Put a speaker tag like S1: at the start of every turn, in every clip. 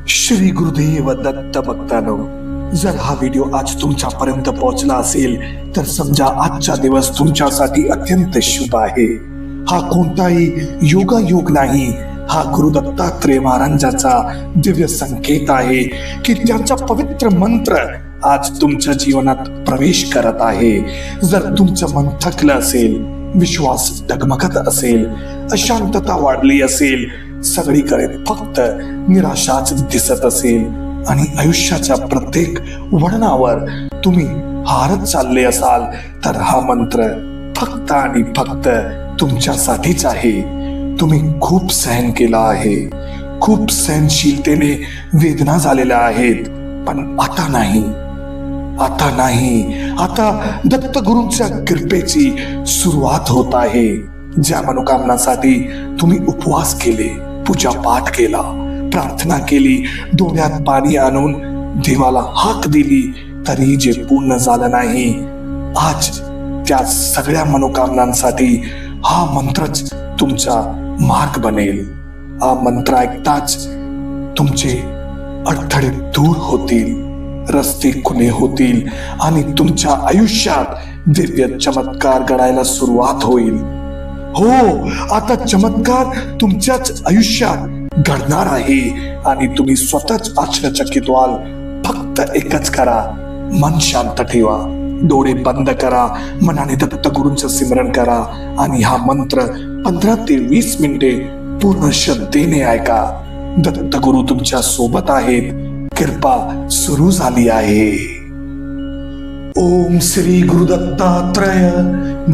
S1: श्री गुरुदेव दत्त भक्तांनो, जर हा व्हिडिओ आज तुमच्यापर्यंत पोहोचला असेल तर समजा आजचा दिवस तुमच्यासाठी अत्यंत शुभ आहे. हा कोणताही योगायोग नाही, हा गुरु दत्तात्रय महाराजांचा दिव्य संकेत आहे की त्यांचा पवित्र मंत्र आज तुमच्या जीवनात प्रवेश करत आहे. जर तुमचं मन थकलं असेल, विश्वास डगमगत असेल, अशांतता वाढली असेल, सगळीकडे फक्त निराशाच दिसत असेल आणि आयुष्याच्या प्रत्येक वळणावर तुम्ही हारत चालले असाल तर हा मंत्र फक्त आणि फक्त तुमच्यासाठीच आहे. तुम्ही खूप सहन केला आहे, खूप सहनशीलतेने वेदना झालेल्या आहेत, पण आता नाही, आता नाही. आता दत्तगुरूंच्या कृपेची सुरुवात होत आहे. ज्या मनोकामनासाठी तुम्ही उपवास केले, पूजा पाठ केला, प्रार्थना केली, डोळ्यात पाणी आणून देवाला हाक दिली, तरी जे पूर्ण झालं नाही, आज त्या सगळ्या मनोकामनांसाठी हा मंत्रच तुमचा मार्ग बनेल. हा मंत्र ऐकताच तुमचे अडथळे दूर होतील, रस्ते खुले होतील आणि तुमच्या आयुष्यात दिव्य चमत्कार घडायला सुरुवात होईल. हो, आता चमत्कार तुमच्याच आयुष्यात घडणार आहे आणि तुम्ही स्वतःच आश्चर्यचकित व्हाल. फक्त एकच करा, मन शांत ठेवा, डोळे बंद करा, मनाने दत्तगुरूंचं स्मरण करा आणि हा मंत्र 15 ते 20 मिनिटे पूर्ण श्रद्धेने ऐका. दत्तगुरु तुमच्या सोबत आहेत, कृपा सुरू झाली आहे. ओम श्री गुरु दत्तात्रय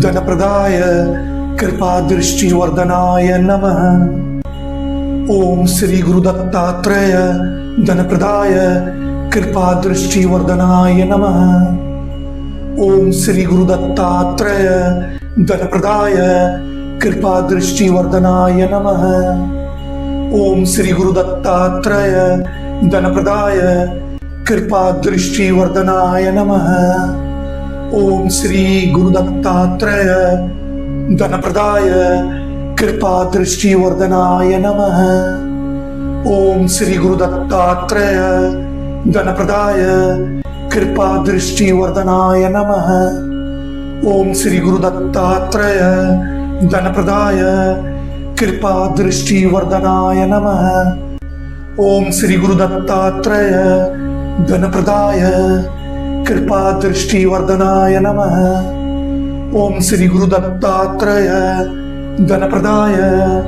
S1: धनप्रदाय कृपा दृष्टि वर्धनाय नमः. ओम श्री गुरु दत्तात्रय धनप्रदाय कृपा दृष्टि वर्धनाय नमः. ओम श्री गुरु दत्तात्रय धनप्रदाय कृपा दृष्टि वर्धनाय नमः. ओम श्री गुरु दत्तात्रय धनप्रदाय कृपा दृष्टि वर्धनाय नमः. ओम श्री गुरु दत्तात्रय धनप्रदाय कृपा दृष्टि वर्धनाय नमः. ओम श्री गुरु दत्तात्रय धनप्रदाय कृपा दृष्टि वर्धनाय नमः. ओम श्री गुरु दत्तात्रय धनप्रदाय कृपा दृष्टि वर्धनाय नमः. ओम श्री गुरु दत्तात्रय धनप्रदाय कृपा दृष्टि वर्धनाय नमः. ओम श्री गुरु दत्तात्रय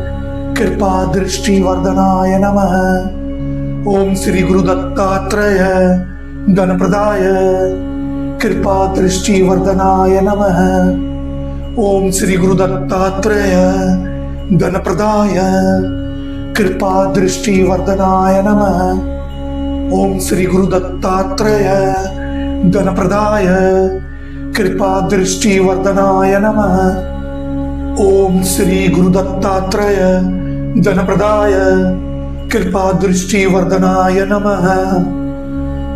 S1: धनप्रदाय कृपा दृष्टि वर्धनाय नमः. ओम श्री गुरु दत्तात्रय धनप्रदाय कृपा दृष्टि वर्धनाय नमः. ओम श्री गुरु दत्तात्रय धनप्रदाय कृपा दृष्टि वर्धनाय नमः. ओम श्री गुरु दत्तात्रय धनप्रदाय कृपा दृष्टि वर्धनाय नमः. ओम श्री गुरु दत्तात्रय धनप्रदाय कृपा दृष्टि वर्धनाय नमः.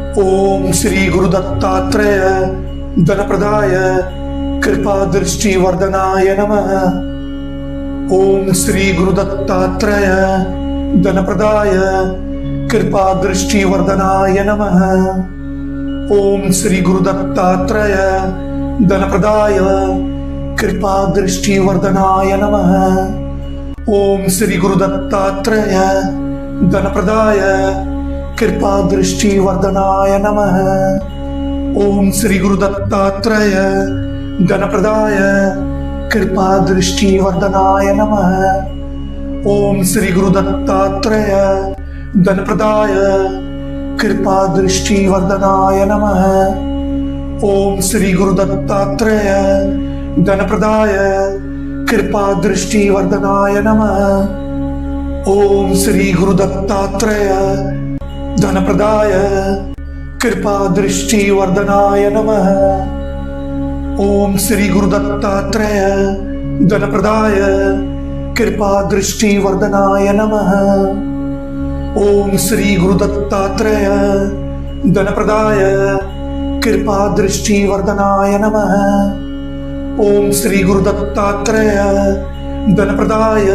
S1: ओम श्री गुरु दत्तात्रय धनप्रदाय कृपा दृष्टि वर्धनाय नमः. ओम श्री गुरु दत्तात्रय धनप्रदाय कृपा दृष्टि वर्धनाय नमः. ओम श्री गुरु दत्तात्रय धनप्रदाय कृपा दृष्टि वर्धनाय नमः. ओम श्री गुरु दत्तात्रय धनप्रदाय कृपा दृष्टि वर्धनाय नमः. ओम श्री गुरु दत्तात्रय धनप्रदाय कृपा दृष्टि वर्धनाय नमः. ओम श्री गुरु दत्तात्रय धनप्रदाय कृपा दृष्टि वर्धनाय नमः. ओम श्री गुरु दत्तात्रय धनप्रदाय कृपा दृष्टि वर्धनाय नमः. ओम श्री गुरु दत्तात्रय धनप्रदाय कृपा दृष्टि वर्धनाय नमः. ओम श्री गुरु दत्तात्रय धनप्रदाय कृपा दृष्टि वर्धनाय नमः. ओम श्री गुरु दत्तात्रय धनप्रदाय कृपा दृष्टि वर्धनाय नमः. ओम श्री गुरु दत्तात्रय धनप्रदाय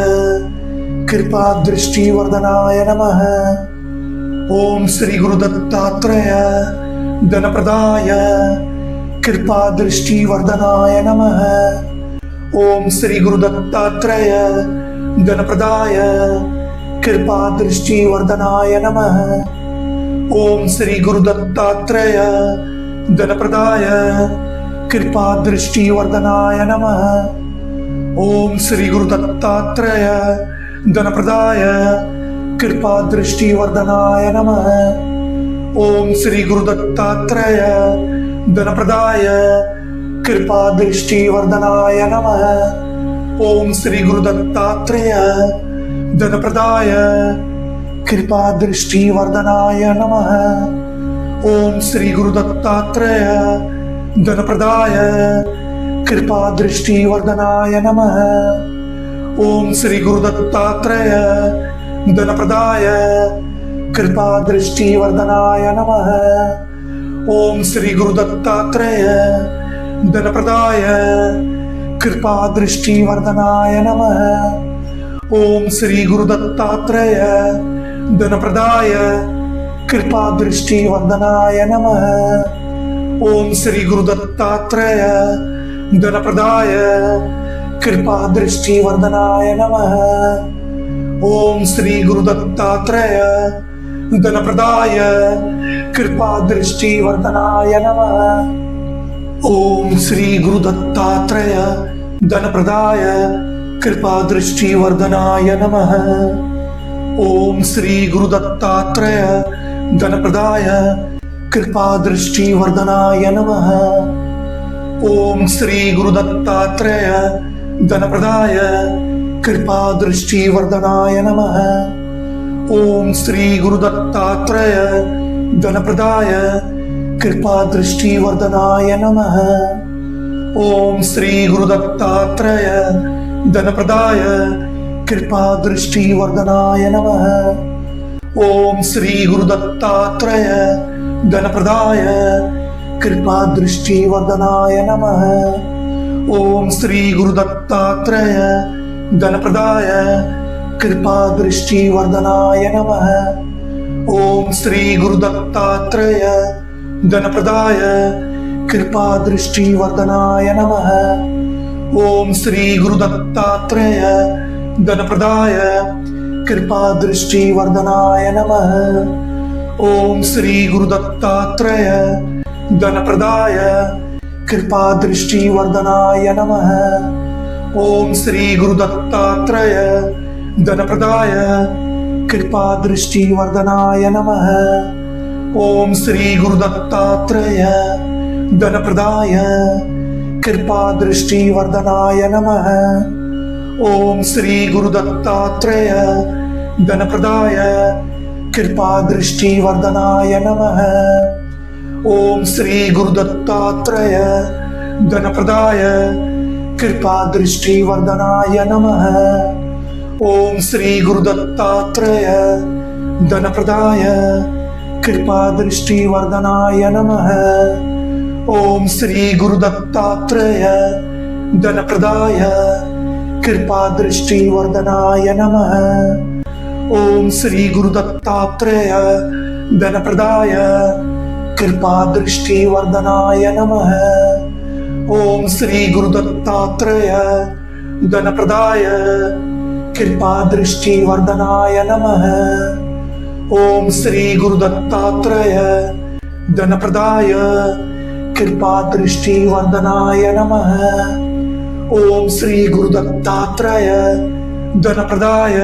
S1: कृपा दृष्टि वर्धनाय नमः. ओम श्री गुरु दत्तात्रेय धनप्रदाय कृपा दृष्टि वर्धनाय नमः। ओम श्री गुरु दत्तात्रेय धनप्रदाय कृपा दृष्टि वर्धनाय नमः। ओम श्री गुरु दत्तात्रेय धनप्रदाय कृपा दृष्टि वर्धनाय नमः। ओम श्री गुरु दत्तात्रेय धनप्रदाय कृपा दृष्टि वर्धनाय नमः। ओम श्री गुरु दत्तात्रेय धनप्रदाय कृपा दृष्टि वर्धनाय नमः। ओम श्री गुरु दत्तात्रेय धनप्रदाय कृपा दृष्टि वर्धनाय नमः। ओम श्री गुरु दत्तात्रेय धनप्रदाय कृपा दृष्टि वर्धनाय नमः। ओम श्री गुरु दत्तात्रेय धनप्रदाय कृपा दृष्टि वर्धनाय नमः। ओम श्री गुरु दत्तात्रेय धनप्रदाय कृपा दृष्टि वर्धनाय नमः। ओम श्री गुरु दत्तात्रेय धनप्रदाय कृपा दृष्टि वर्धनाय नमः। ओम श्री गुरु दत्तात्रेय धनप्रदाय कृपा दृष्टि वर्धनाय नमः। ओम श्री गुरु दत्तात्रेय धनप्रदाय कृपा दृष्टि वर्धनाय नमः। ओम श्री गुरु दत्तात्रेय धनप्रदाय कृपा दृष्टि वर्धनाय नमः। ओम श्री गुरु दत्तात्रेय धनप्रदाय कृपा दृष्टि वर्धनाय नमः। ओम श्री गुरु दत्तात्रेय धनप्रदाय कृपा दृष्टि वर्धनाय नमः। ओम श्री गुरु दत्तात्रेय धनप्रदाय कृपा दृष्टि वर्धनाय नमः। ओम श्री गुरु दत्तात्रेय धनप्रदाय कृपा दृष्टि वर्धनाय नमः। ओम श्री गुरु दत्तात्रेय धनप्रदाय कृपा दृष्टि वर्धनाय नमः। ओम श्री गुरु दत्तात्रेय धनप्रदाय कृपा दृष्टि वर्धनाय नमः। ओम श्री गुरु दत्तात्रेय धनप्रदाय कृपा दृष्टि वर्धनाय नमः। ओम श्री गुरु दत्तात्रेय धनप्रदाय कृपा दृष्टि वर्धनाय नमः। ओम श्री गुरु दत्तात्रेय धनप्रदाय कृपा दृष्टि वर्धनाय नमः। ओम श्री गुरु दत्तात्रेय धनप्रदाय कृपा दृष्टि वर्धनाय नमः। ओम श्री गुरु दत्तात्रेय धनप्रदाय कृपा दृष्टि वर्धनाय नमः। ओम श्री गुरु दत्तात्रेय धनप्रदाय कृपा दृष्टि वर्धनाय नमः। ओम श्री गुरु दत्तात्रेय धनप्रदाय कृपा दृष्टि वर्धनाय नमः। ओम श्री गुरु दत्तात्रेय धनप्रदाय कृपा दृष्टि वर्धनाय नमः। ओम श्री गुरु दत्तात्रेय धनप्रदाय कृपा दृष्टि वर्धनाय नमः। ओम श्री गुरु दत्तात्रेय धनप्रदाय कृपा दृष्टि वर्धनाय नमः। ओम श्री गुरु दत्तात्रेय धनप्रदाय कृपा दृष्टि वर्धनाय नमः। ओम श्री गुरु दत्तात्रेय धनप्रदाय कृपा दृष्टि वर्धनाय नमः। ओम श्री गुरु दत्तात्रेय धनप्रदाय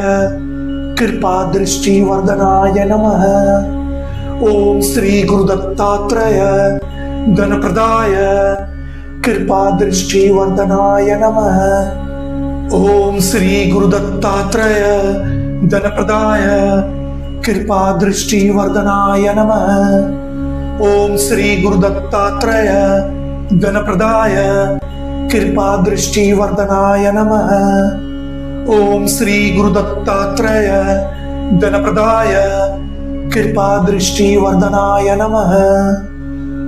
S1: कृपा दृष्टि वर्धनाय नमः। ओम श्री गुरु दत्तात्रेय धनप्रदाय कृपा दृष्टि वर्धनाय नमः। ओम श्री गुरु दत्तात्रेय धनप्रदाय कृपा दृष्टि वर्धनाय नमः। ओम श्री गुरु दत्तात्रेय धनप्रदाय कृपा दृष्टि वर्धनाय नमः। ओम श्री गुरु दत्तात्रेय धनप्रदाय कृपा दृष्टि वर्धनाय नमः।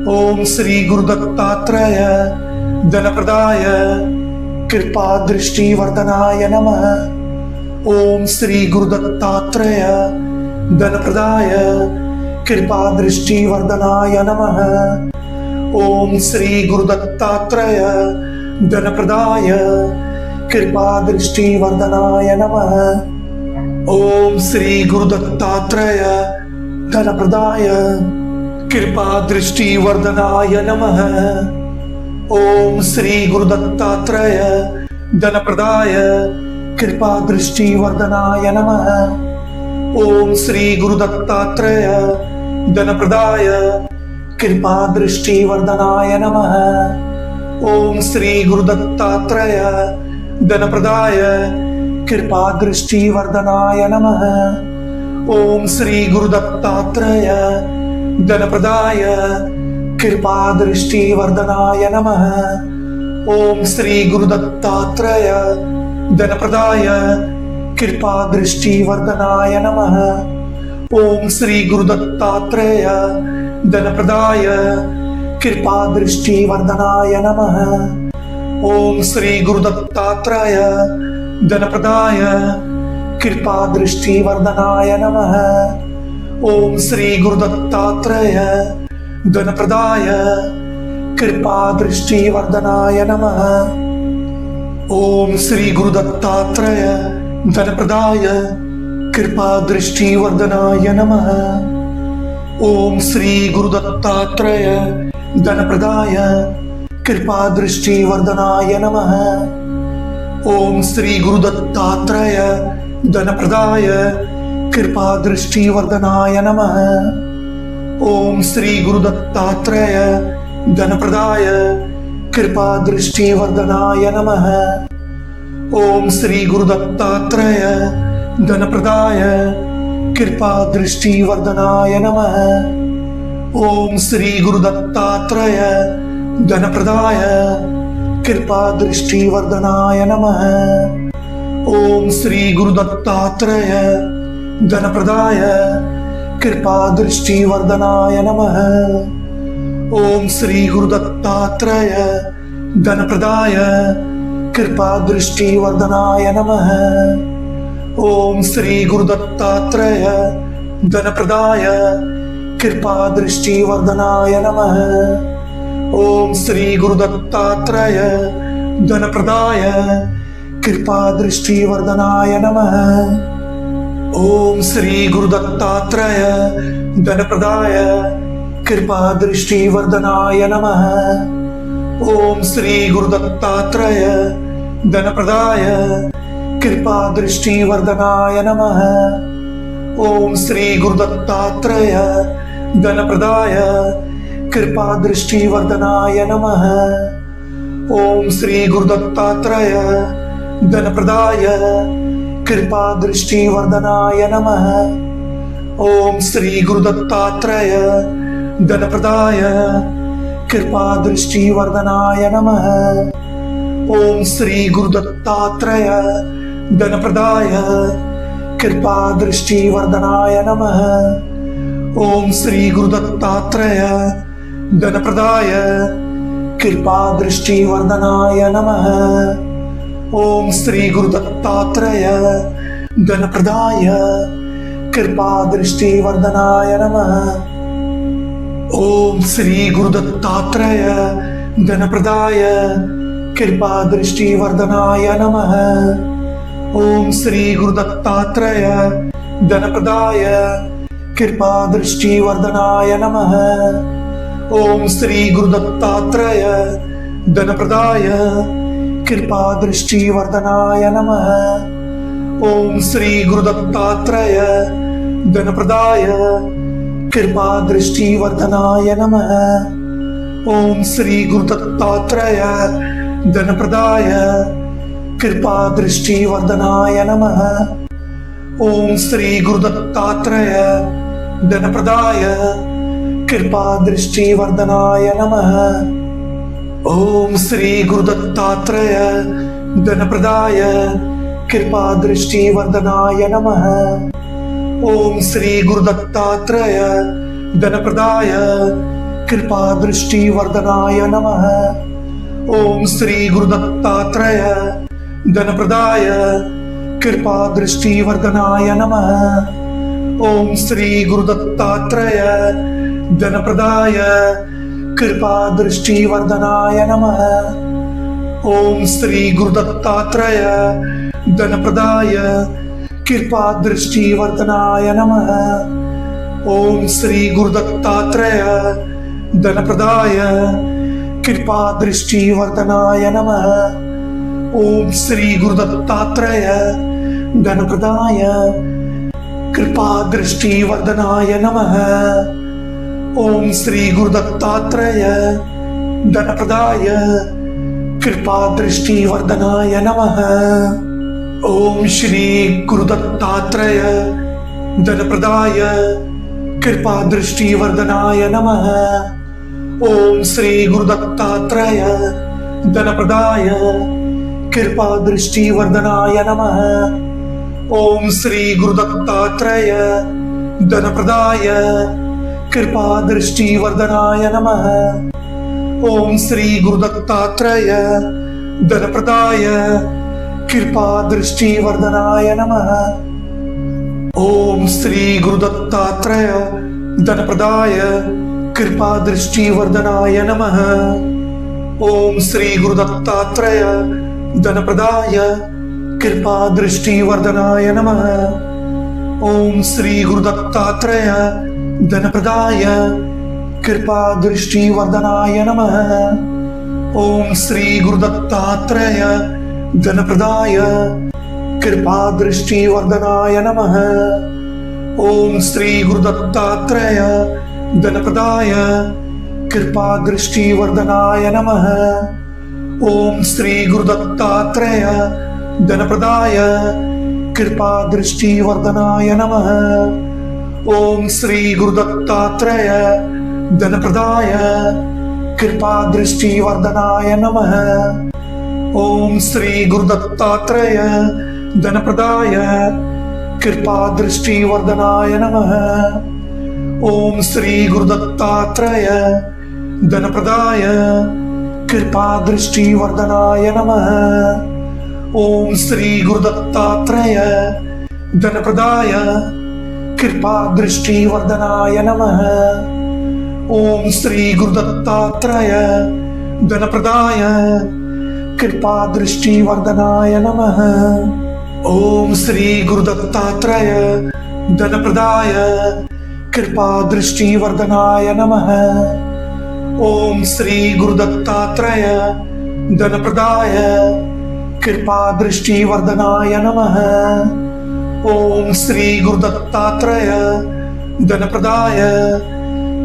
S1: ओम श्री गुरु दत्तात्रेय धनप्रदाय कृपा दृष्टि वर्धनाय नमः। ओम श्री गुरु दत्तात्रेय धनप्रदाय कृपा दृष्टि वर्धनाय नमः। ओम श्री गुरुदत्तात्रेय धनप्रदाय कृपा दृष्टि वर्धनाय नमः। ओम श्री गुरुदत्तात्रेय धनप्रदाय कृपा दृष्टि वर्धनाय नमः। ओम श्री गुरुदत्तात्रेय धनप्रदाय कृपा दृष्टि वर्धनाय नमः। ओम श्री गुरुदत्तात्रेय धनप्रदाय कृपा दृष्टि वर्धनाय नमः। ओम श्री गुरुदत्तात्रेय धनप्रदाय कृपा दृष्टि वर्धनाय नमः। ओम श्री गुरुदत्तात्रेय धनप्रदाय कृपा दृष्टि वर्धनाय नमः। ओम श्री गुरुदत्तात्रेय धनप्रदाय कृपा दृष्टि वर्धनाय नमः। ओम श्री गुरुदत्तात्रेय धनप्रदाय कृपा दृष्टि वर्धनाय नमः। ओम श्री गुरुदत्तात्रेय धनप्रदाय कृपा दृष्टि वर्धनाय नमः। ओम श्री गुरुदत्तात्रेय धनप्रदाय कृपा दृष्टि वर्धनाय नमः। ओम श्री गुरुदत्तात्रेय धनप्रदाय कृपा दृष्टि वर्धनाय नमः। ओम श्री गुरुदत्तात्रेय धनप्रदाय कृपा दृष्टि वर्धनाय नमः। ओम श्री गुरुदत्तात्रेय धनप्रदाय कृपा दृष्टि वर्धनाय नमः। ओम श्री गुरुदत्तात्रेय धनप्रदाय कृपा दृष्टि वर्धनाय नमः। ओम श्री गुरुदत्तात्रेय धनप्रदाय कृपा दृष्टि वर्धनाय नमः। ओम श्री गुरुदत्तात्रेय धनप्रदाय कृपा दृष्टि वर्धनाय नमः। ओम श्री गुरुदत्तात्रेय धनप्रदाय कृपा दृष्टि वर्धनाय नमः। ओम श्री गुरुदत्तात्रेय धनप्रदाय कृपा दृष्टि वर्धनाय नमः। ओम श्री गुरुदत्तात्रेय धनप्रदाय कृपा दृष्टि वर्धनाय नमः। ओम श्री गुरुदत्तात्रेय धनप्रदाय कृपा दृष्टि वर्धनाय नमः। ओम श्री गुरुदत्तात्रेय धनप्रदाय कृपा दृष्टि वर्धनाय नमः। ओम श्री गुरुदत्तात्रेय धनप्रदाय कृपा दृष्टि वर्धनाय नमः। ओम श्री गुरुदत्तात्रेय धनप्रदाय कृपा दृष्टि वर्धनाय नमः। ओम श्री गुरुदत्तात्रेय धनप्रदाय कृपा दृष्टि वर्धनाय नमः। ओम श्री गुरुदत्तात्रेय धनप्रदाय कृपा दृष्टि वर्धनाय नमः। ओम श्री गुरुदत्तात्रेय धनप्रदाय कृपा दृष्टि वर्धनाय नमः। ओम श्री गुरुदत्तात्रेय धनप्रदाय कृपा दृष्टि वर्धनाय नमः। ओम श्री गुरुदत्तात्रेय धनप्रदाय कृपा दृष्टि वर्धनाय नमः। ओम श्री गुरुदत्तात्रेय धनप्रदाय कृपा दृष्टि वर्धनाय नमः। ओम श्री गुरुदत्तात्रेय धनप्रदाय कृपा दृष्टि वर्धनाय नमः। ओम श्री गुरुदत्तात्रेय धनप्रदाय कृपा दृष्टि वर्धनाय नमः। ओम श्री गुरुदत्तात्रेय धनप्रदाय कृपा दृष्टि वर्धनाय नमः। ओम श्री गुरुदत्तात्रेय धनप्रदाय कृपा दृष्टि वर्धनाय नमः। ओम श्री गुरुदत्तात्रेय धनप्रदाय कृपा दृष्टि वर्धनाय नमः। ओम श्री गुरुदत्तात्रेय धनप्रदाय कृपा दृष्टि वर्धनाय नमः। ओम श्री गुरुदत्तात्रेय धनप्रदाय कृपा दृष्टि वर्धनाय नमः। ओम श्री गुरुदत्तात्रेय धनप्रदाय कृपा दृष्टि वर्धनाय नमः। ओम श्री गुरुदत्तात्रेय धनप्रदाय कृपा दृष्टिवर्धनाय नमः। ओम श्री गुरुदत्तात्रेय धनप्रदाय कृपा दृष्टिवर्धनाय नमः। ओम श्री गुरुदत्तात्रेय धनप्रदाय कृपा दृष्टिवर्धनाय नमः। ओम श्री गुरुदत्तात्रेय धनप्रदाय कृपा दृष्टिवर्धनाय नमः। ओम श्री गुरुदत्तात्रेय धनप्रदाय कृपा दृष्टिवर्धनाय नमः। ओम श्री गुरुदत्तात्रेय धनप्रदाय कृपा दृष्टिवर्धनाय नमः। ओम श्री गुरुदत्तात्रेय धनप्रदाय कृपा दृष्टिवर्धनाय नमः। ओम श्री गुरुदत्तात्रेय धनप्रदाय कृपा दृष्टिवर्धनाय नमः। ओम श्री गुरुदत्तात्रेय धनप्रदाय कृपा दृष्टिवर्धनाय नमः। ओम श्री गुरुदत्तात्रेय धनप्रदाय कृपा दृष्टिवर्धनाय नमः। ओम श्री गुरुदत्तात्रेय धनप्रदाय कृपा दृष्टिवर्धनाय नमः। ओम श्री गुरुदत्तात्रेय धनप्रदाय कृपा दृष्टिवर्धनाय नमः। ओम श्री गुरुदत्तात्रेय धनप्रदाय कृपा दृष्टिवर्धनाय नमः। ओम श्री गुरुदत्तात्रेय धनप्रदाय कृपा दृष्टिवर्धनाय नमः। ओम श्री गुरुदत्तात्रेय धनप्रदाय कृपा दृष्टिवर्धनाय नमः। ओम श्री गुरुदत्तात्रेय धनप्रदाय कृपा दृष्टिवर्धनाय नमः। ओम श्री गुरुदत्तात्रेय धनप्रदाय कृपा दृष्टिवर्धनाय नमः। ओम श्री गुरुदत्तात्रेय धनप्रदाय कृपा दृष्टिवर्धनाय नमः। ओम श्री गुरुदत्तात्रेय धनप्रदाय कृपा दृष्टिवर्धनाय नमः। ओम श्री गुरुदत्तात्रेय धनप्रदाय कृपा दृष्टिवर्धनाय नमः। ओम श्री गुरुदत्तात्रेय धनप्रदाय कृपा दृष्टिवर्धनाय नमः। ओम श्री गुरुदत्तात्रेय धनप्रदाय कृपा दृष्टिवर्धनाय नमः। ओम श्री गुरुदत्तात्रेय धनप्रदाय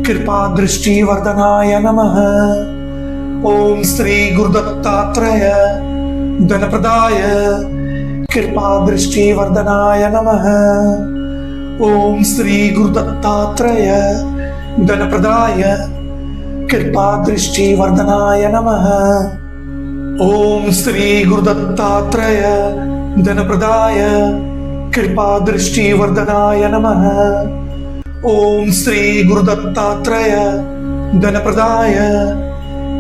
S1: कृपा दृष्टिवर्धनाय नमः। ओम श्री गुरुदत्तात्रेय धनप्रदाय कृपा दृष्टिवर्धनाय नमः। ओम श्री गुरुदत्तात्रेय धनप्रदाय कृपा दृष्टिवर्धनाय नमः। ओम श्री गुरुदत्तात्रेय धनप्रदाय कृपा दृष्टिवर्धनाय नमः। ओम श्री गुरुदत्तात्रेय धनप्रदाय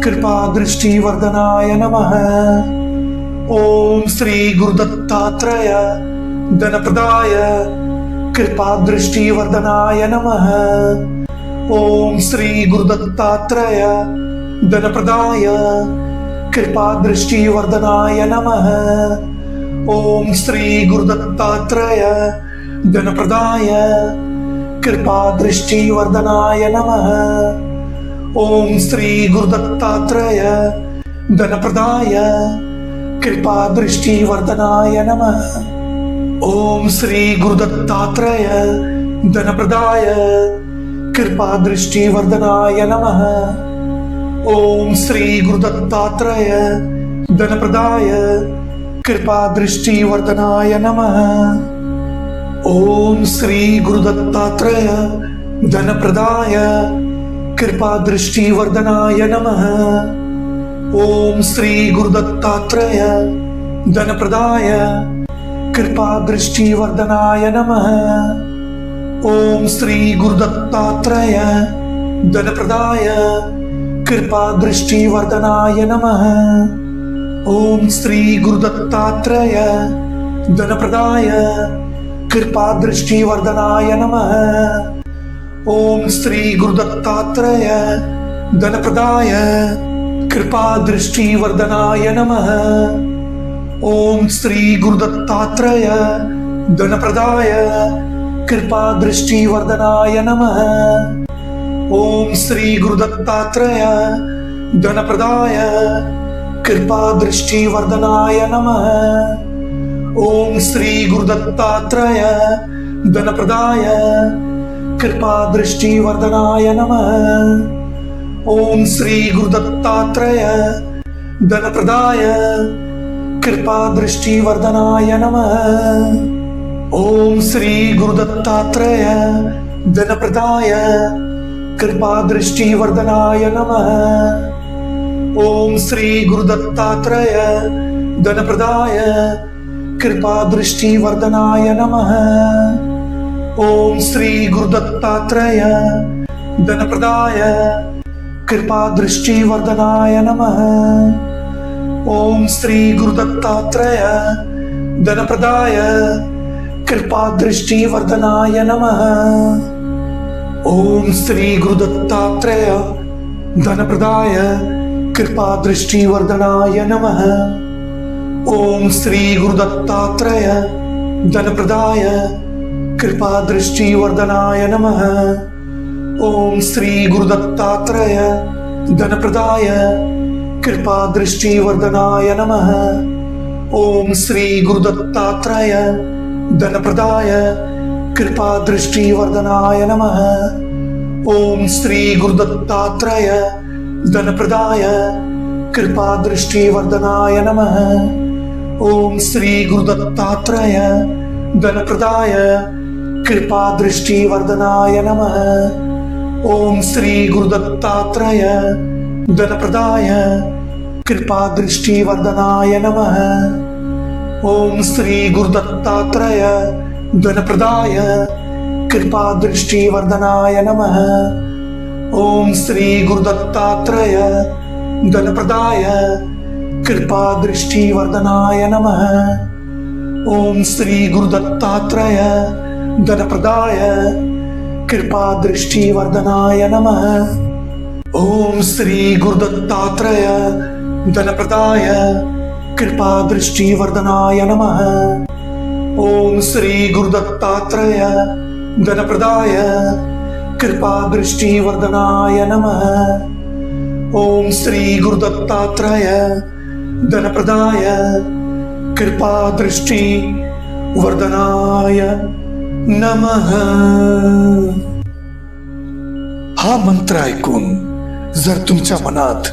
S1: कृपा दृष्टिवर्धनाय नमः। ओम श्री गुरुदत्तात्रेय धनप्रदाय कृपा दृष्टिवर्धनाय नमः। ओम श्री गुरुदत्तात्रेय धनप्रदाय कृपा दृष्टिवर्धनाय नमः। ओम श्री गुरुदत्तात्रेय धनप्रदाय कृपा दृष्टिवर्धनाय नमः। ओम श्री गुरुदत्तात्रेय धनप्रदाय कृपा दृष्टिवर्धनाय नमः। ओम श्री गुरुदत्तात्रेय धनप्रदाय कृपा दृष्टिवर्धनाय नमः। ओम श्री गुरुदत्तात्रेय धनप्रदाय कृपा दृष्टिवर्धनाय नमः। ओम श्री गुरुदत्तात्रेय धनप्रदाय कृपा दृष्टिवर्धनाय नमः। ओम श्री गुरुदत्तात्रेय धनप्रदाय कृपा दृष्टिवर्धनाय नमः। ओम श्री गुरुदत्तात्रेय धनप्रदाय कृपा दृष्टिवर्धनाय नमः। ओम श्री गुरुदत्तात्रेय धनप्रदाय कृपा दृष्टि वर्धनाय नमः। ओम श्री गुरुदत्तात्रेय धनप्रदाय कृपा दृष्टि वर्धनाय नमः। ओम श्री गुरुदत्तात्रेय धनप्रदाय कृपा दृष्टि वर्धनाय नमः। ओम श्री गुरुदत्तात्रेय धनप्रदाय कृपा दृष्टि वर्धनाय नमः। ओम श्री गुरुदत्तात्रेय धनप्रदाय कृपा दृष्टि वर्धनाय नमः। ओम श्री गुरुदत्तात्रेय धनप्रदाय कृपा दृष्टि वर्धनाय नमः। ओम श्री गुरुदत्तात्रेय धनप्रदाय कृपा दृष्टि वर्धनाय नमः। ओम श्री गुरुदत्तात्रेय धनप्रदाय कृपा दृष्टि वर्धनाय नमः। ओम श्री गुरुदत्तात्रेय धनप्रदाय कृपा दृष्टि वर्धनाय नमः। ओम श्री गुरुदत्तात्रेय धनप्रदाय कृपा दृष्टि वर्धनाय नमः। ओम श्री गुरुदत्तात्रेय धनप्रदाय कृपा दृष्टि वर्धनाय नमः। ओम श्री गुरुदत्तात्रेय धनप्रदाय कृपा दृष्टि वर्धनाय नमः। ओम श्री गुरुदत्तात्रेय धनप्रदाय कृपा दृष्टि वर्धनाय नमः। ओम श्री गुरुदत्तात्रेय धनप्रदाय कृपा दृष्टि वर्धनाय नमः। ओम श्री गुरुदत्तात्रेय धनप्रदाय कृपा दृष्टि वर्धनाय नमः। ओम श्री गुरुदत्तात्रेय धनप्रदाय कृपा दृष्टि वर्धनाय नमः। ओम श्री गुरुदत्तात्रेय धनप्रदाय कृपा दृष्टि वर्धनाय नमः। ओम श्री गुरुदत्तात्रेय धनप्रदाय कृपा दृष्टि वर्धनाय नमः। ओम श्री गुरुदत्तात्रेय धनप्रदाय कृपा दृष्टि वर्धनाय नमः। ओम श्री गुरुदत्तात्रेय धनप्रदाय कृपा दृष्टि वर्धनाय नमः। ओम श्री गुरुदत्तात्रेय धनप्रदाय कृपा दृष्टि वर्धनाय नमः। ओम श्री गुरुदत्तात्रेय धनप्रदाय कृपा दृष्टि वर्धनाय नमः। ओम श्री गुरुदत्तात्रेय धनप्रदाय कृपा दृष्टि वर्धनाय नमः। हा मंत्र ऐकून जर तुमच्या मनात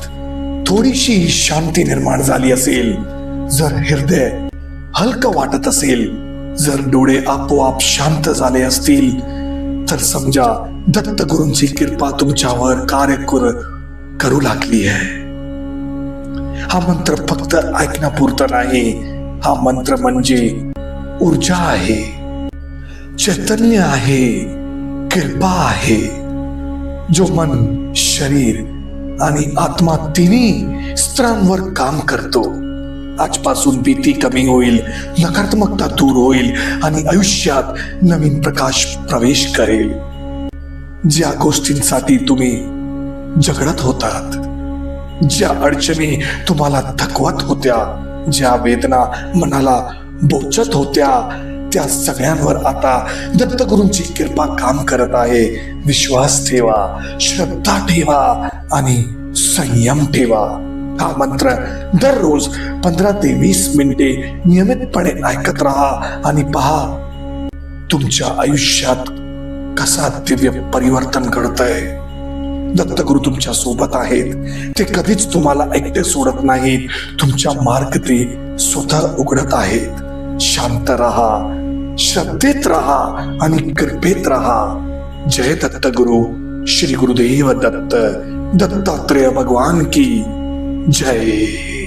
S1: थोडीशी शांती निर्माण झाली असेल, जर हृदय हलकं वाटत असेल, जर डोळे आपोआप शांत झाले असतील, तर समजा दत्तगुरूंची कृपा तुमच्यावर कार्य करू लागली आहे. हा मंत्र फक्त ऐकण्यापुरता नाही, हा मंत्र म्हणजे ऊर्जा आहे, चैतन्य आहे, कृपा आहे, जो मन, शरीर आणि आत्मा तिन्ही स्तरांवर काम करतो. आजपासून भीती कमी होईल, नकारात्मकता दूर होईल आणि आयुष्यात नवीन प्रकाश प्रवेश करेल. ज्या गोष्टींसाठी तुम्ही झगडत होतात, ज्या अडचणी तुम्हाला थकवत होत्या, ज्या वेदना मनाला बोचत होत्या, त्या सगळ्यांवर आता दत्तगुरूंची कृपा काम करत आहे. विश्वास ठेवा, श्रद्धा ठेवा आणि संयम ठेवा. हा मंत्र दररोज 15 ते 20 मिनिटे नियमितपणे ऐकत राहा आणि पहा तुमच्या आयुष्यात कसा दिव्य परिवर्तन घडतंय. दत्तगुरु तुमच्या सोबत आहेत. ते कधीच तुम्हाला एकटे सोडत नाहीत. तुमच्या मार्ग ते स्वतः उघडत आहेत. शांत रहा, श्रद्धेत रहा आणि कृपेत रहा. जय दत्तगुरु. श्री गुरुदेव दत्त. दत्तात्रेय भगवान की जय.